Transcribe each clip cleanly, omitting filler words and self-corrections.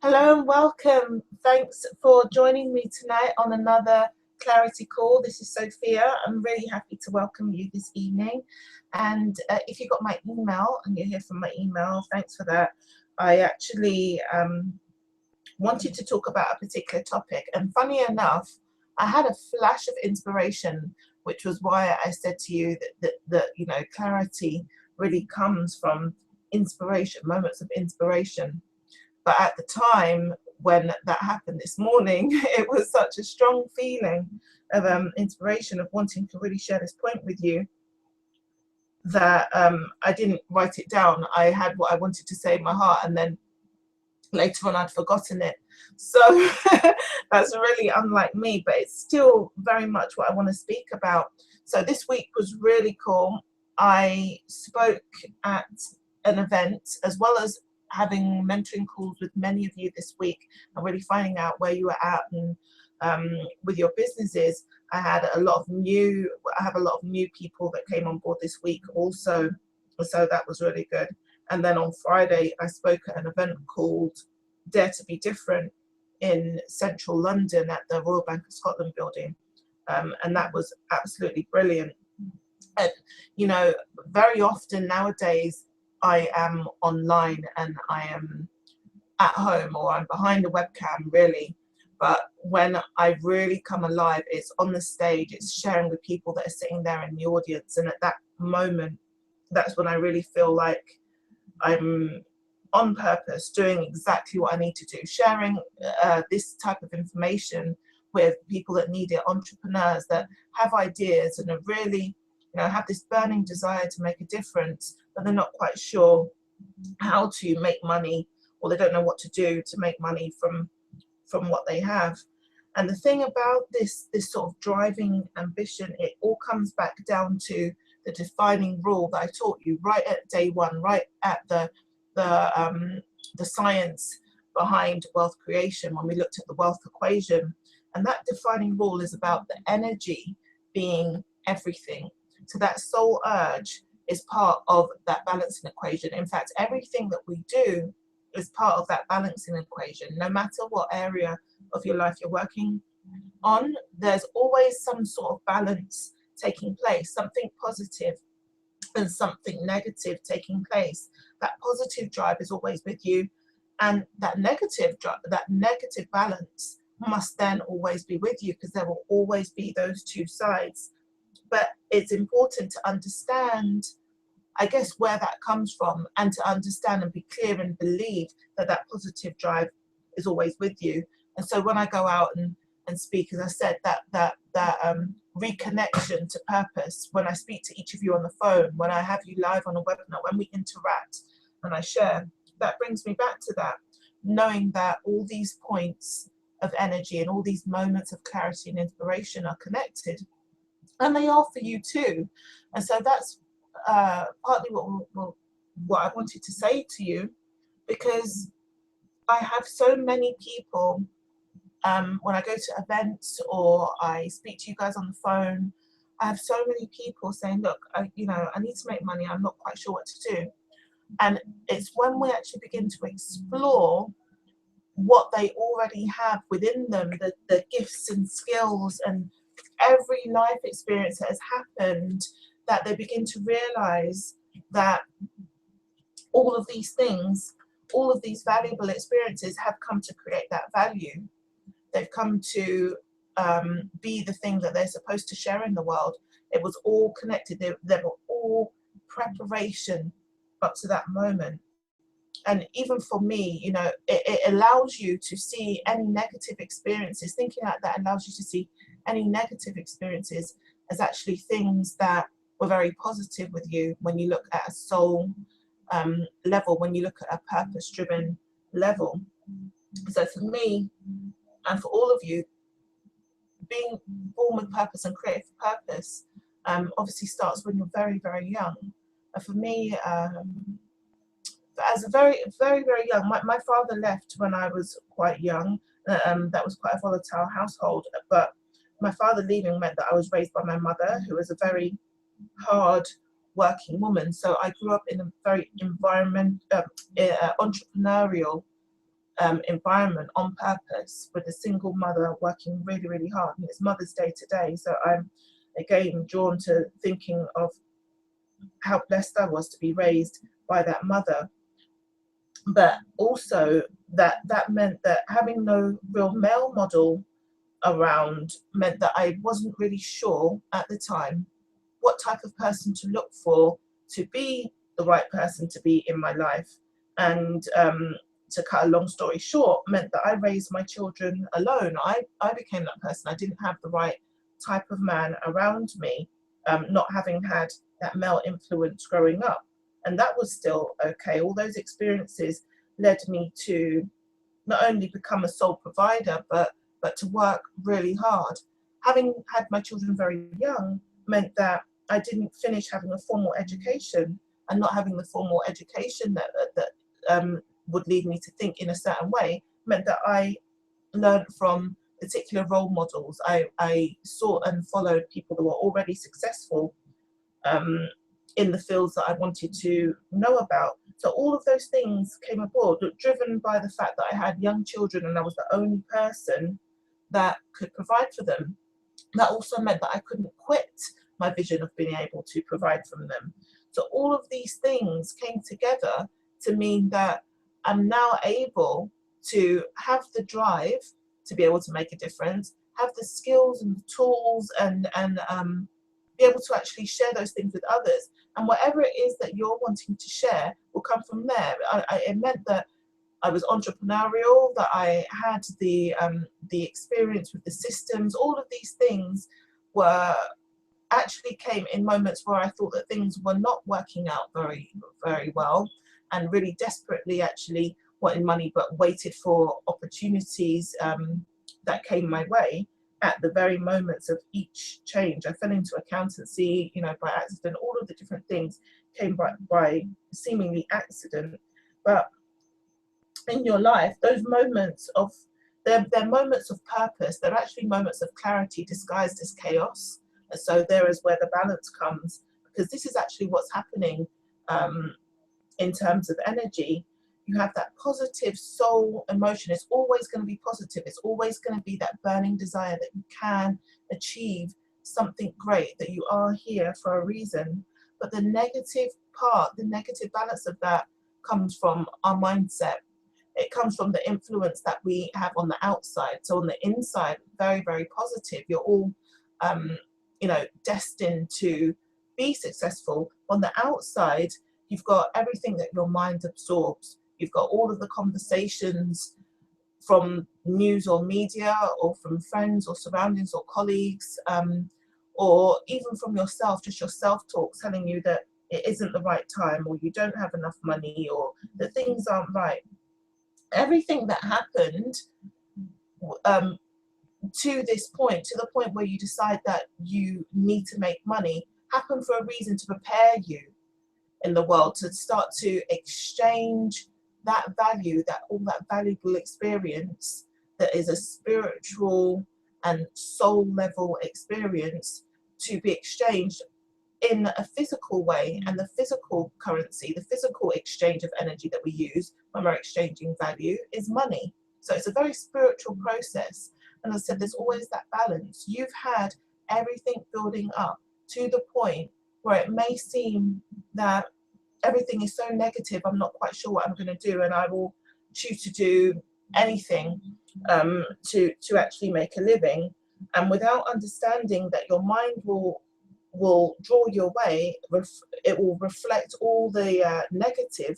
Hello and welcome. Thanks for joining me tonight on another Clarity Call. This is Sophia. I'm really happy to welcome you this evening. And if you got my email and you're here from my email, thanks for that. I actually wanted to talk about a particular topic. And funny enough, I had a flash of inspiration, which was why I said to you that clarity really comes from inspiration, moments of inspiration. But at the time when that happened this morning, it was such a strong feeling of inspiration, of wanting to really share this point with you, that I didn't write it down. I had what I wanted to say in my heart, and then later on I'd forgotten it. So that's really unlike me, but it's still very much what I want to speak about. So this week was really cool. I spoke at an event, as well as having mentoring calls with many of you this week and really finding out where you are at and with your businesses. I have a lot of new people that came on board this week also, so that was really good. And then on Friday I spoke at an event called Dare to Be Different in central London at the Royal Bank of Scotland building, and that was absolutely brilliant. And very often nowadays I am online and I am at home, or I'm behind a webcam really. But when I really come alive, it's on the stage, it's sharing with people that are sitting there in the audience. And at that moment, that's when I really feel like I'm on purpose, doing exactly what I need to do, sharing this type of information with people that need it, entrepreneurs that have ideas and are really have this burning desire to make a difference, but they're not quite sure how to make money, or they don't know what to do to make money from what they have. And the thing about this sort of driving ambition, it all comes back down to the defining rule that I taught you right at day one, right at the science behind wealth creation, when we looked at the wealth equation. And that defining rule is about the energy being everything. So that soul urge is part of that balancing equation. In fact, everything that we do is part of that balancing equation. No matter what area of your life you're working on, there's always some sort of balance taking place, something positive and something negative taking place. That positive drive is always with you, and that negative balance must then always be with you, because there will always be those two sides. But it's important to understand, I guess, where that comes from, and to understand and be clear and believe that that positive drive is always with you. And so when I go out and speak, as I said, that reconnection to purpose, when I speak to each of you on the phone, when I have you live on a webinar, when we interact and I share, that brings me back to that, knowing that all these points of energy and all these moments of clarity and inspiration are connected. And they are for you too. And so that's partly what I wanted to say to you, because I have so many people, when I go to events or I speak to you guys on the phone, I have so many people saying, look, I need to make money, I'm not quite sure what to do. And it's when we actually begin to explore what they already have within them, the gifts and skills and every life experience that has happened, that they begin to realize that all of these things, all of these valuable experiences have come to create that value. They've come to be the thing that they're supposed to share in the world. It was all connected. They were all preparation up to that moment. And even for me, it allows you to see any negative experiences. Thinking like that allows you to see any negative experiences as actually things that were very positive with you when you look at a soul level, when you look at a purpose-driven level. So for me, and for all of you, being born with purpose and created for purpose obviously starts when you're very, very young. And for me, as a very, very, very young, my father left when I was quite young. That was quite a volatile household, but my father leaving meant that I was raised by my mother, who was a very hard working woman. So I grew up in a very entrepreneurial environment on purpose, with a single mother working really, really hard. And it's Mother's Day today, so I'm again drawn to thinking of how blessed I was to be raised by that mother. But also that meant that having no real male model around meant that I wasn't really sure at the time what type of person to look for to be the right person to be in my life. And to cut a long story short, meant that I raised my children alone. I became that person. I didn't have the right type of man around me, not having had that male influence growing up. And that was still okay. All those experiences led me to not only become a sole provider, but to work really hard. Having had my children very young meant that I didn't finish having a formal education, and not having the formal education that would lead me to think in a certain way meant that I learned from particular role models. I sought and followed people who were already successful in the fields that I wanted to know about. So all of those things came aboard, driven by the fact that I had young children and I was the only person that could provide for them. That also meant that I couldn't quit my vision of being able to provide from them. So all of these things came together to mean that I'm now able to have the drive to be able to make a difference, have the skills and the tools, and be able to actually share those things with others. And whatever it is that you're wanting to share will come from there. It meant that I was entrepreneurial, that I had the experience with the systems. All of these things were actually came in moments where I thought that things were not working out very, very well, and really desperately actually wanted money, but waited for opportunities that came my way at the very moments of each change. I fell into accountancy, by accident. All of the different things came by seemingly accident. But in your life, those moments of, they're moments of purpose. They're actually moments of clarity disguised as chaos. And so there is where the balance comes, because this is actually what's happening in terms of energy. You have that positive soul emotion. It's always going to be positive. It's always going to be that burning desire that you can achieve something great, that you are here for a reason. But the negative part, the negative balance of that comes from our mindset. It comes from the influence that we have on the outside. So on the inside, very, very positive. You're all, destined to be successful. On the outside, you've got everything that your mind absorbs. You've got all of the conversations from news or media, or from friends or surroundings or colleagues, or even from yourself, just your self-talk telling you that it isn't the right time, or you don't have enough money, or that things aren't right. Everything that happened to this point, to the point where you decide that you need to make money, happened for a reason, to prepare you in the world to start to exchange that value, that all that valuable experience that is a spiritual and soul level experience, to be exchanged in a physical way. And the physical currency, the physical exchange of energy that we use when we're exchanging value is money. So it's a very spiritual process. And as I said, there's always that balance. You've had everything building up to the point where it may seem that everything is so negative, I'm not quite sure what I'm going to do, and I will choose to do anything to actually make a living. And without understanding that your mind will draw you away, it will reflect all the negative,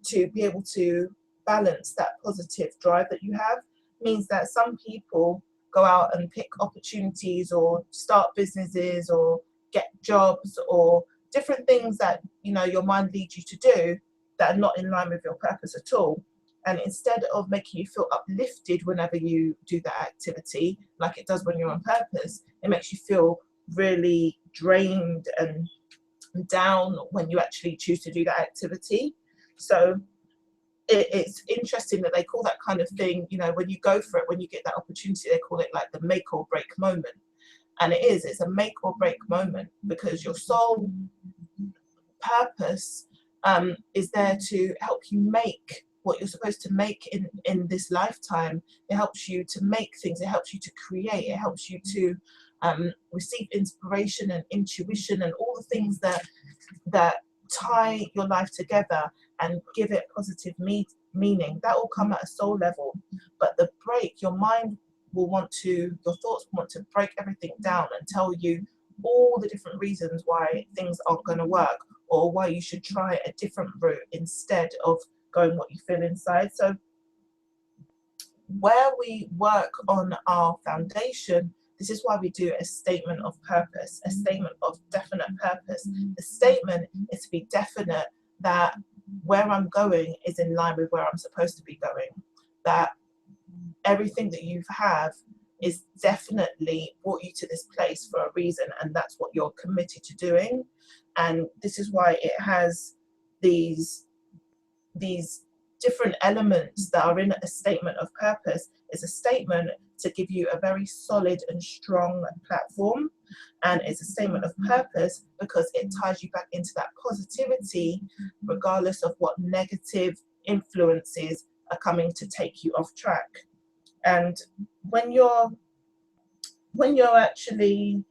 to be able to balance that positive drive that you have. Means that some people go out and pick opportunities, or start businesses, or get jobs, or different things that your mind leads you to do that are not in line with your purpose at all. And instead of making you feel uplifted whenever you do that activity, like it does when you're on purpose, it makes you feel really drained and down when you actually choose to do that activity. So it's interesting that they call that kind of thing, when you go for it, when you get that opportunity, they call it like the make or break moment. And it's a make or break moment, because your soul purpose is there to help you make what you're supposed to make in this lifetime. It helps you to make things, it helps you to create, it helps you to receive inspiration and intuition and all the things that tie your life together and give it positive meaning. That will come at a soul level. But the break, your mind will want to, your thoughts want to break everything down and tell you all the different reasons why things aren't going to work, or why you should try a different route instead of going what you feel inside. So where we work on our foundation, this is why we do a statement of purpose, a statement of definite purpose. The statement is to be definite that where I'm going is in line with where I'm supposed to be going, that everything that you have is definitely brought you to this place for a reason, and that's what you're committed to doing. And this is why it has these different elements that are in a statement of purpose. It's a statement to give you a very solid and strong platform, and it's a statement of purpose because it ties you back into that positivity regardless of what negative influences are coming to take you off track. And when you're actually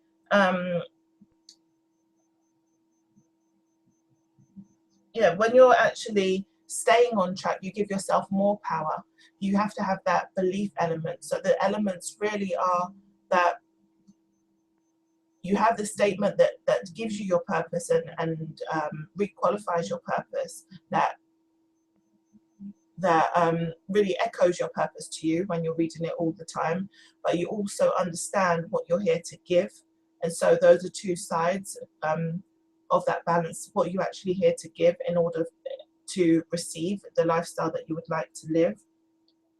when you're actually staying on track, you give yourself more power. You have to have that belief element. So the elements really are that you have the statement that gives you your purpose and requalifies your purpose, that really echoes your purpose to you when you're reading it all the time, but you also understand what you're here to give. And so those are two sides of that balance, what you're actually here to give in order to receive the lifestyle that you would like to live.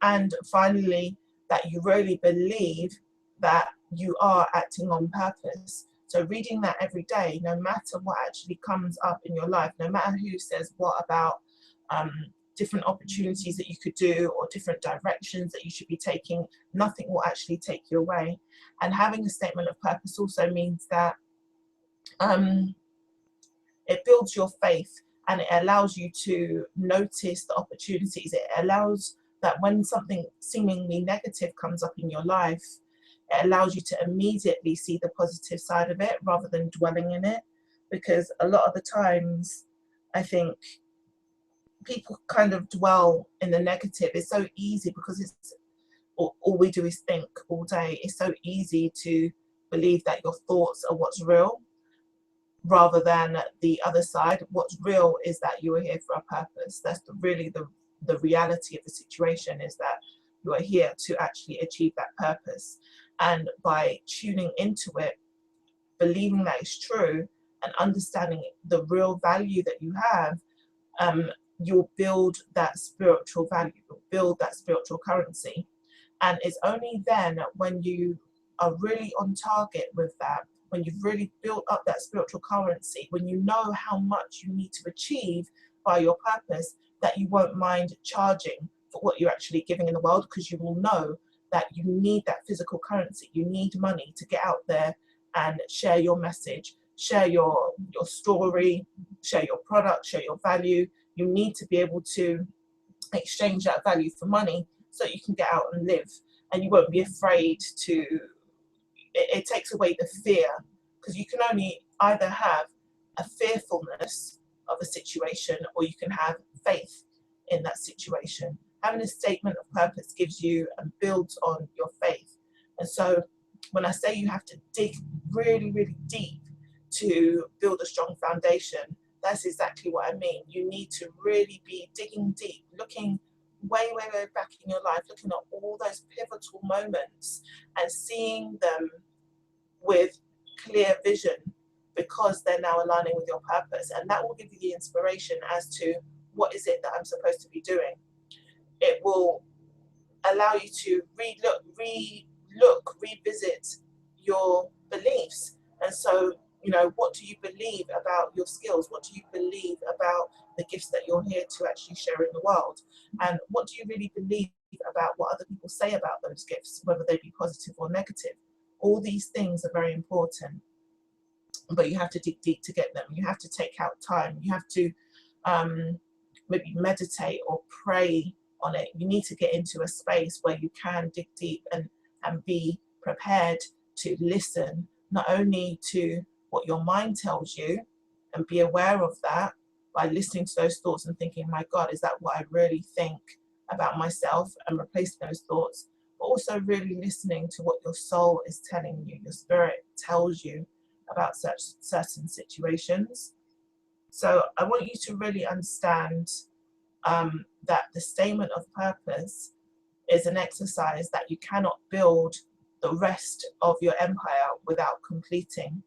And finally, that you really believe that you are acting on purpose. So reading that every day, no matter what actually comes up in your life, no matter who says what about different opportunities that you could do or different directions that you should be taking, nothing will actually take you away. And having a statement of purpose also means that it builds your faith, and it allows you to notice the opportunities. It allows that when something seemingly negative comes up in your life, it allows you to immediately see the positive side of it rather than dwelling in it. Because a lot of the times, I think people kind of dwell in the negative. It's so easy because it's all we do is think all day. It's so easy to believe that your thoughts are what's real rather than the other side. What's real is that you are here for a purpose. That's really the reality of the situation, is that you are here to actually achieve that purpose. And by tuning into it, believing that it's true, and understanding the real value that you have, you'll build that spiritual value, you'll build that spiritual currency. And it's only then when you are really on target with that, when you've really built up that spiritual currency, when you know how much you need to achieve by your purpose, that you won't mind charging for what you're actually giving in the world, because you will know that you need that physical currency. You need money to get out there and share your message, share your story, share your product, share your value. You need to be able to exchange that value for money so you can get out and live, and you won't be afraid to. It takes away the fear, because you can only either have a fearfulness of a situation, or you can have faith in that situation. Having a statement of purpose gives you and builds on your faith. And so when I say you have to dig really, really deep to build a strong foundation, that's exactly what I mean. You need to really be digging deep, looking way, way, way back in your life, looking at all those pivotal moments and seeing them with clear vision, because they're now aligning with your purpose. And that will give you the inspiration as to what is it that I'm supposed to be doing. It will allow you to revisit your beliefs. And so, what do you believe about your skills? What do you believe about the gifts that you're here to actually share in the world? And what do you really believe about what other people say about those gifts, whether they be positive or negative? All these things are very important, but you have to dig deep to get them. You have to take out time. You have to maybe meditate or pray on it. You need to get into a space where you can dig deep and be prepared to listen, not only to what your mind tells you, and be aware of that by listening to those thoughts and thinking, my God, is that what I really think about myself, and replacing those thoughts, but also really listening to what your soul is telling you, your spirit tells you about such certain situations. So I want you to really understand that the statement of purpose is an exercise that you cannot build the rest of your empire without completing.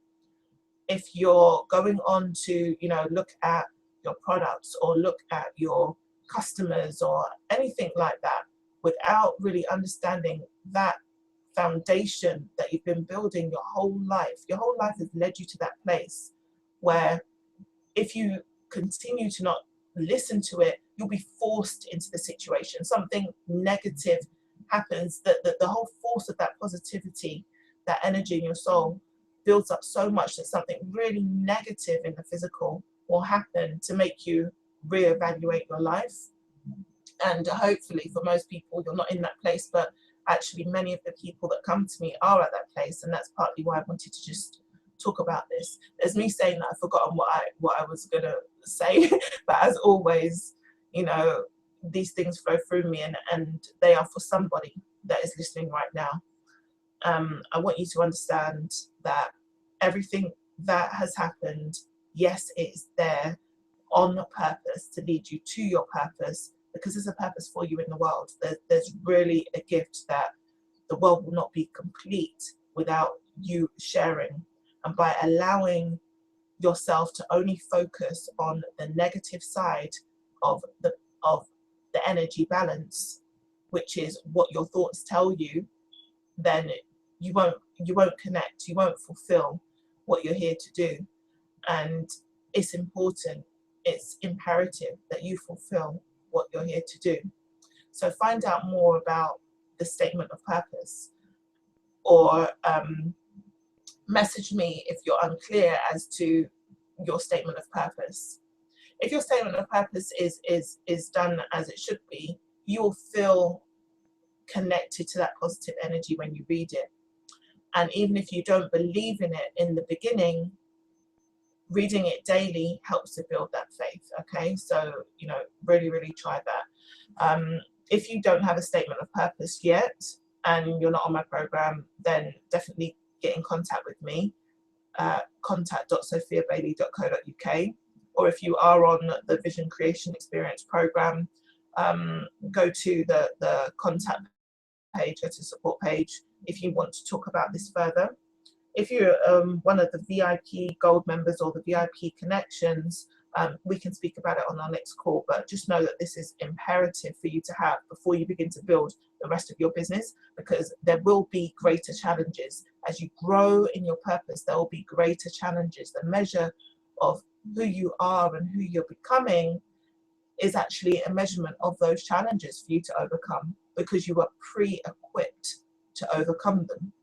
If you're going on to, look at your products or look at your customers or anything like that, without really understanding that foundation that you've been building your whole life has led you to that place where if you continue to not listen to it, you'll be forced into the situation. Something negative happens, that the whole force of that positivity, that energy in your soul builds up so much that something really negative in the physical will happen to make you reevaluate your life. And hopefully for most people, you're not in that place, but actually many of the people that come to me are at that place. And that's partly why I wanted to just talk about this. There's me saying that I've forgotten what I was gonna say, but as always, these things flow through me, and they are for somebody that is listening right now. I want you to understand that everything that has happened, yes, it is there on purpose to lead you to your purpose, because there's a purpose for you in the world. There's really a gift that the world will not be complete without you sharing. And by allowing yourself to only focus on the negative side of the energy balance, which is what your thoughts tell you, then you won't connect, you won't fulfill what you're here to do. And it's important, it's imperative that you fulfill what you're here to do. So find out more about the statement of purpose, or message me if you're unclear as to your statement of purpose. If your statement of purpose is done as it should be, you will feel connected to that positive energy when you read it. And even if you don't believe in it in the beginning, reading it daily helps to build that faith. Okay, so really, really try that. If you don't have a statement of purpose yet and you're not on my program, then definitely get in contact with me. contact.sophiabailey.co.uk, or if you are on the Vision Creation Experience program, go to the contact page, go to support page if you want to talk about this further. If you're one of the VIP Gold members or the VIP connections, we can speak about it on our next call, but just know that this is imperative for you to have before you begin to build the rest of your business, because there will be greater challenges. As you grow in your purpose, there will be greater challenges. The measure of who you are and who you're becoming is actually a measurement of those challenges for you to overcome, because you are pre-equipped to overcome them.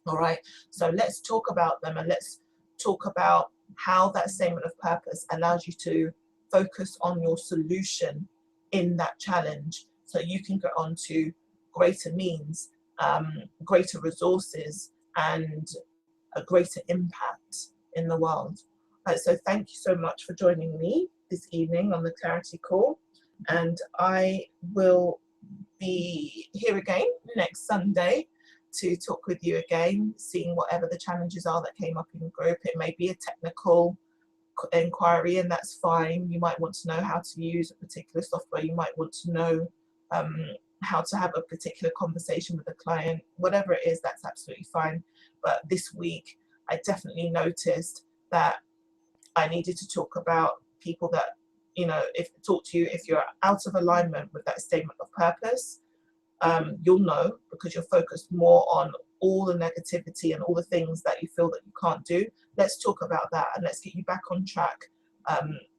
All right, so let's talk about them, and let's talk about how that statement of purpose allows you to focus on your solution in that challenge, so you can get on to greater means, greater resources, and a greater impact in the world. Right, so thank you so much for joining me this evening on the Clarity Call, and I will be here again next Sunday to talk with you again, seeing whatever the challenges are that came up in the group. It may be a technical inquiry, and that's fine. You might want to know how to use a particular software. You might want to know how to have a particular conversation with a client. Whatever it is, that's absolutely fine. But this week, I definitely noticed that I needed to talk about people that, if you're out of alignment with that statement of purpose, you'll know, because you're focused more on all the negativity and all the things that you feel that you can't do. Let's talk about that, and let's get you back on track,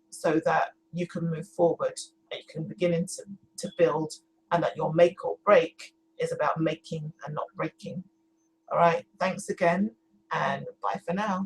so that you can move forward, and you can begin to build, and that your make or break is about making and not breaking. All right, thanks again, and bye for now.